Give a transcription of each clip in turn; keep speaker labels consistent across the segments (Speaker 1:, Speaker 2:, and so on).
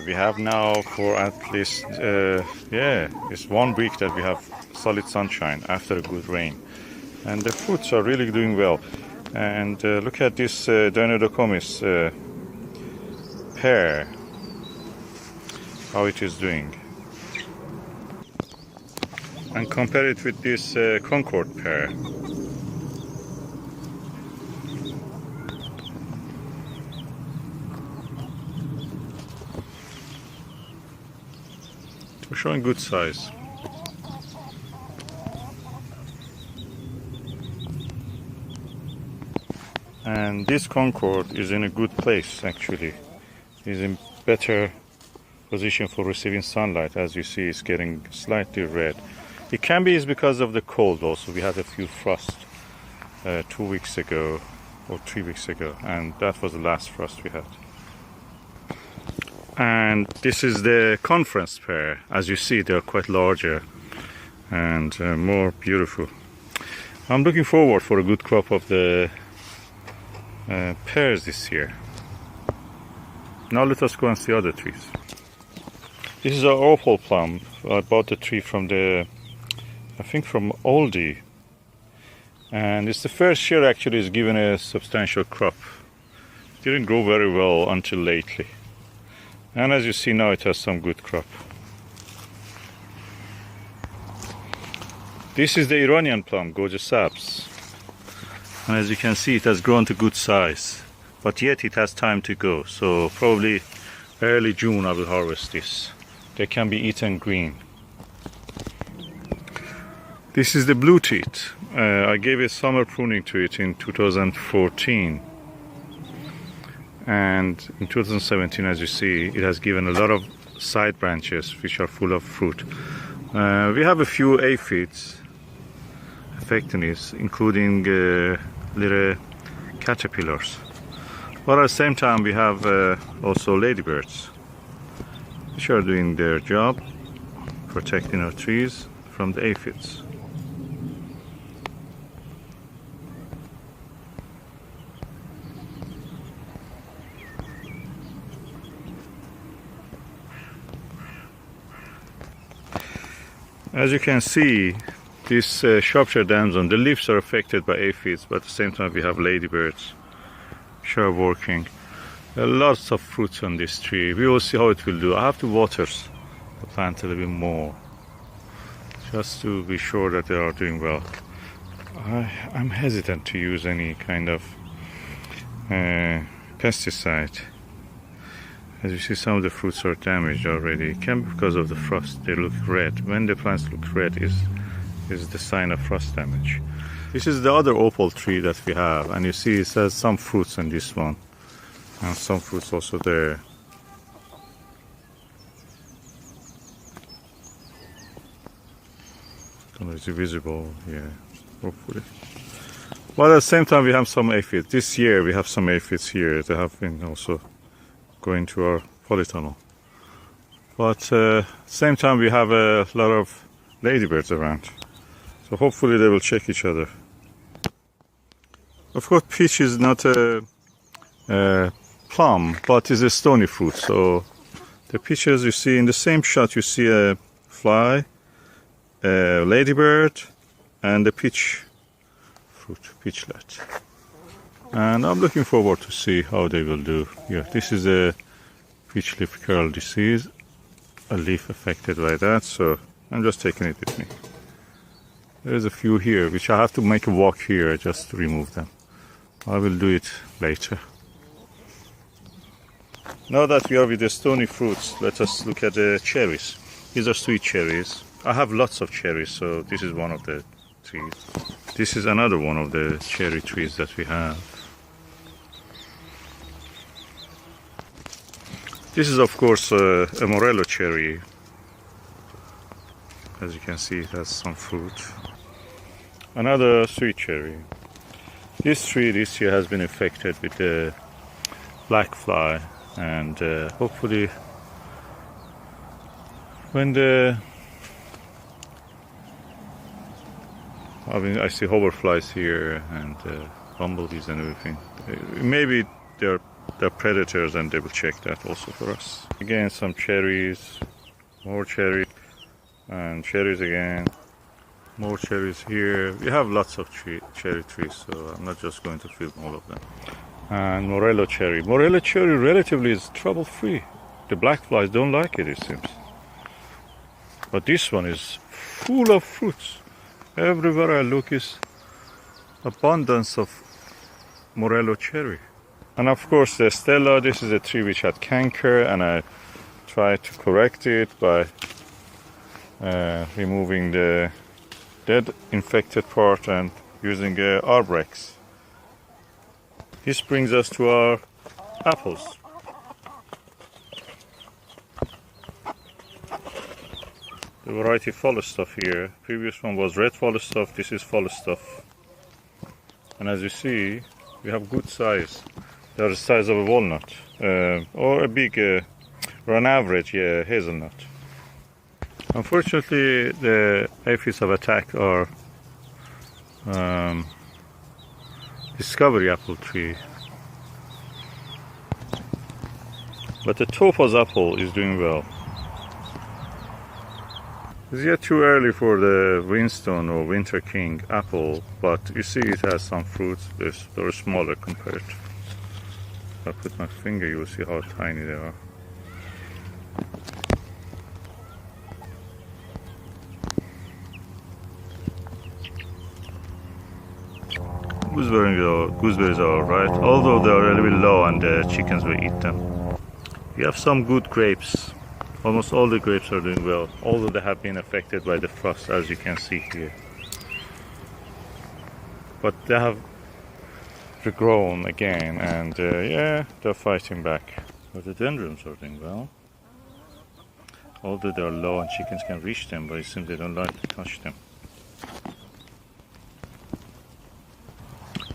Speaker 1: We have now for at least, it's 1 week that we have solid sunshine after a good rain. And the fruits are really doing well. And look at this Dinodocomis pear, how it is doing. And compare it with this Concord pear. We're showing good size. And this Concord is in a good place actually. It's in better position for receiving sunlight. As you see, it's getting slightly red. It can be because of the cold also. We had a few frost 2 weeks ago or 3 weeks ago, and that was the last frost we had. And this is the conference pear. As you see, they are quite larger and more beautiful. I'm looking forward for a good crop of the pears this year. Now let us go and see other trees. This is our opal plum. I bought the tree from I think from Aldi. And it's the first year actually it's given a substantial crop. Didn't grow very well until lately. And as you see now, it has some good crop. This is the Iranian plum, Gooseberries. And as you can see, it has grown to good size. But yet it has time to go. So probably early June I will harvest this. They can be eaten green. This is the blue teeth. I gave a summer pruning to it in 2014. And in 2017, as you see, it has given a lot of side branches which are full of fruit. We have a few aphids affecting it, including little caterpillars. But at the same time, we have also ladybirds, which are doing their job, protecting our trees from the aphids. As you can see, this Shropshire damson, the leaves are affected by aphids, but at the same time we have ladybirds which are working. Lots of fruits on this tree. We will see how it will do. I have to water the plant a little bit more, just to be sure that they are doing well. I'm hesitant to use any kind of pesticide. As you see, some of the fruits are damaged already. It can be because of the frost. They look red. When the plants look red is the sign of frost damage. This is the other opal tree that we have, and you see it has some fruits in this one and some fruits also there. It's visible, yeah, hopefully. But at the same time we have some aphids. This year we have some aphids here. They have been also going to our polytunnel. But same time we have a lot of ladybirds around. So hopefully they will check each other. Of course, peach is not a plum, but is a stony fruit. So the peaches you see in the same shot, you see a fly, a ladybird, and the peach fruit, peachlet. And I'm looking forward to see how they will do. Yeah, this is a peach leaf curl disease, a leaf affected by that, so I'm just taking it with me. There's a few here, which I have to make a walk here just to remove them. I will do it later. Now that we are with the stony fruits, let us look at the cherries. These are sweet cherries. I have lots of cherries, so this is one of the trees. This is another one of the cherry trees that we have. This is of course a Morello cherry. As you can see, it has some fruit. Another sweet cherry. This tree this year has been affected with the black fly, and hopefully when I see hoverflies here and bumblebees and everything. Maybe they're they're predators, and they will check that also for us. Again, some cherries, more cherries, and cherries again. More cherries here. We have lots of cherry trees, so I'm not just going to film all of them. And Morello cherry. Morello cherry relatively is trouble-free. The black flies don't like it, it seems. But this one is full of fruits. Everywhere I look is abundance of Morello cherry. And of course the Stella, this is a tree which had canker, and I tried to correct it by removing the dead infected part and using Arbrex. This brings us to our apples. The variety Falstaff here. Previous one was red Falstaff, this is Falstaff. And as you see, we have good size. They are the size of a walnut, or a big, or an average hazelnut. Unfortunately, the aphids have attacked our discovery apple tree. But the topaz apple is doing well. It's yet too early for the Winston or Winter King apple, but you see it has some fruits. They're smaller compared. If I put my finger, you will see how tiny they are. Gooseberries are alright, although they are a little bit low and the chickens will eat them. We have some good grapes. Almost all the grapes are doing well, although they have been affected by the frost, as you can see here. But they have regrown again, and yeah, they're fighting back. But the dendrons are doing well. Although they're low and chickens can reach them, but it seems they don't like to touch them.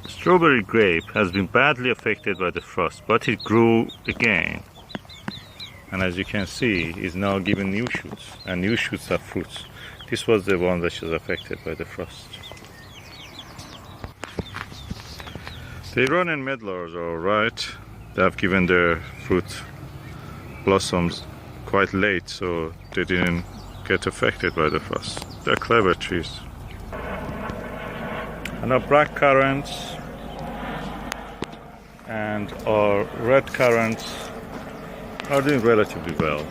Speaker 1: Strawberry grape has been badly affected by the frost, but it grew again. And as you can see, is now giving new shoots, and new shoots have fruits. This was the one that was affected by the frost. The Iranian Meddlers are alright. They have given their fruit blossoms quite late, so they didn't get affected by the frost. They're clever trees. And our black currants and our red currants are doing relatively well.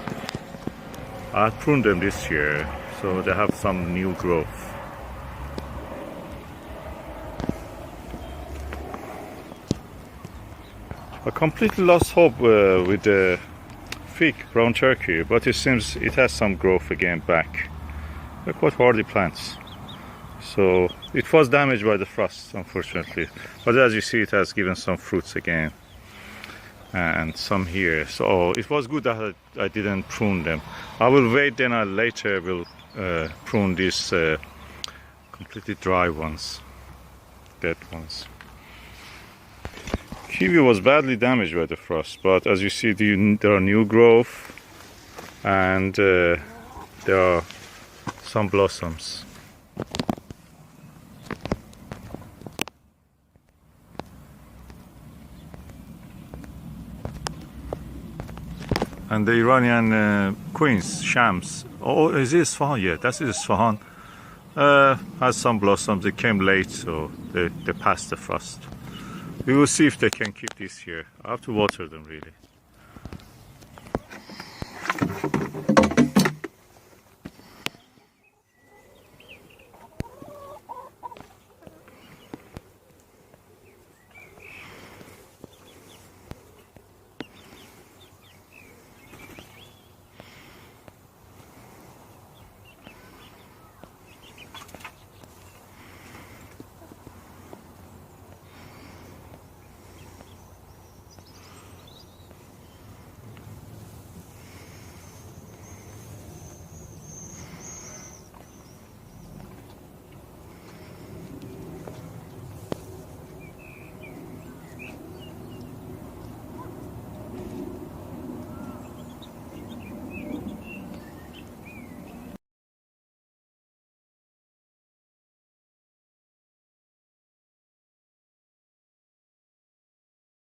Speaker 1: I pruned them this year, so they have some new growth. I completely lost hope with the fig brown turkey, but it seems it has some growth again back. They're quite hardy plants. So it was damaged by the frost, unfortunately. But as you see, it has given some fruits again. And some here. So it was good that I didn't prune them. I will wait, then I later will prune these completely dry ones, dead ones. Kiwi was badly damaged by the frost, but as you see, there are new growth, and there are some blossoms. And the Iranian Queens, Shams. Oh, is it Isfahan? Yeah, that is Isfahan. Has some blossoms. They came late, so they passed the frost. We will see if they can keep this here. I have to water them really.